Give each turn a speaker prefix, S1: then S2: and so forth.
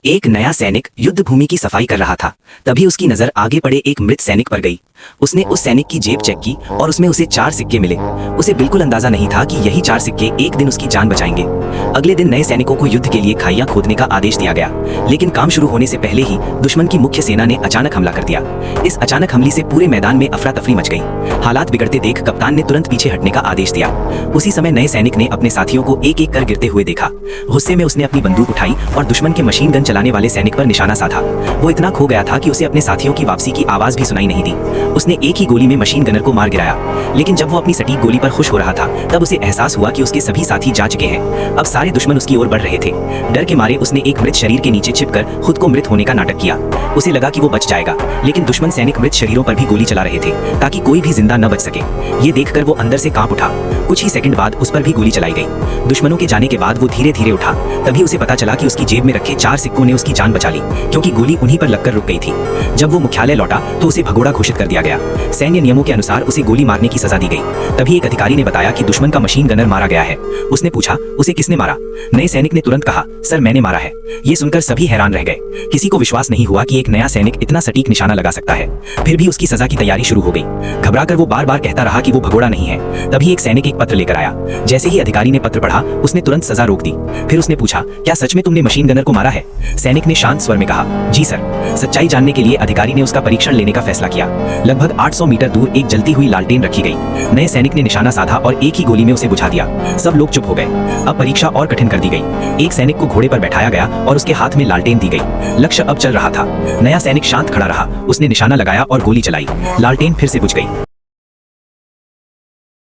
S1: एक नया सैनिक युद्ध भूमि की सफाई कर रहा था। तभी उसकी नजर आगे पड़े एक मृत सैनिक पर गई। उसने उस सैनिक की जेब चेक की और उसमें उसे 4 सिक्के मिले। उसे बिल्कुल अंदाजा नहीं था कि यही 4 सिक्के एक दिन उसकी जान बचाएंगे। अगले दिन नए सैनिकों को युद्ध के लिए खाइयां खोदने का आदेश दिया गया, लेकिन काम शुरू होने से पहले ही दुश्मन की मुख्य सेना ने अचानक हमला कर दिया। इस अचानक हमले से पूरे मैदान में अफरा तफरी मच गई। हालात बिगड़ते देख कप्तान ने तुरंत पीछे हटने का आदेश दिया। उसी समय नए सैनिक ने अपने साथियों को एक एक कर गिरते हुए देखा। गुस्से में उसने अपनी बंदूक उठाई और दुश्मन के मशीन गन चलाने वाले सैनिक पर निशाना साधा। वो इतना खो गया था कि उसे अपने साथियों की वापसी की आवाज भी सुनाई नहीं दी। उसने एक ही गोली में मशीन गनर को मार गिराया, लेकिन जब वो अपनी सटीक गोली पर खुश हो रहा था तब उसे एहसास हुआ कि उसके सभी साथी जा चुके हैं। अब सारे दुश्मन उसकी ओर बढ़ रहे थे। डर के मारे उसने एक मृत शरीर के नीचे छिपकर खुद को मृत होने का नाटक किया। उसे लगा कि वो बच जाएगा, लेकिन दुश्मन सैनिक मृत शरीरों पर भी गोली चला रहे थे ताकि कोई भी जिंदा न बच सके। ये देखकर वो अंदर से कांप उठा। कुछ ही सेकंड बाद उस पर भी गोली चलाई गई। दुश्मनों के जाने के बाद वो धीरे धीरे उठा। तभी उसे पता चला कि उसकी जेब में रखे 4 सिक्कों ने उसकी जान बचा ली, क्योंकि गोली उन्हीं पर लगकर रुक गई थी। जब वो मुख्यालय लौटा तो उसे भगोड़ा घोषित कर दिया गया। सैन्य नियमों के अनुसार उसे गोली मारने की सजा दी गई। तभी एक अधिकारी ने बताया कि दुश्मन का मशीन गनर मारा गया है। उसने पूछा, उसे किसने मारा? नए सैनिक ने तुरंत कहा, सर मैंने मारा है। ये सुनकर सभी हैरान रह गए। किसी को विश्वास नहीं हुआ कि एक नया सैनिक इतना सटीक निशाना लगा सकता है। फिर भी उसकी सजा की तैयारी शुरू हो गई। घबराकर वो बार बार कहता रहा कि वो भगोड़ा नहीं है। तभी एक सैनिक एक पत्र लेकर आया। जैसे ही अधिकारी ने पत्र पढ़ा, उसने तुरंत सजा रोक दी। फिर उसने पूछा, क्या सच में तुमने मशीन गनर को मारा है? सैनिक ने शांत स्वर में कहा, जी सर। सच्चाई जानने के लिए अधिकारी ने उसका परीक्षण लेने का फैसला किया। लगभग 800 मीटर दूर एक जलती हुई लालटेन रखी गई। नए सैनिक ने निशाना साधा और एक ही गोली में उसे बुझा दिया। सब लोग चुप हो गए। अब परीक्षा और कठिन कर दी गई। एक सैनिक को घोड़े पर बैठाया गया और उसके हाथ में लालटेन दी गई। लक्ष्य अब चल रहा था। नया सैनिक शांत खड़ा रहा। उसने निशाना लगाया और गोली चलाई। लालटेन फिर से बुझ गई।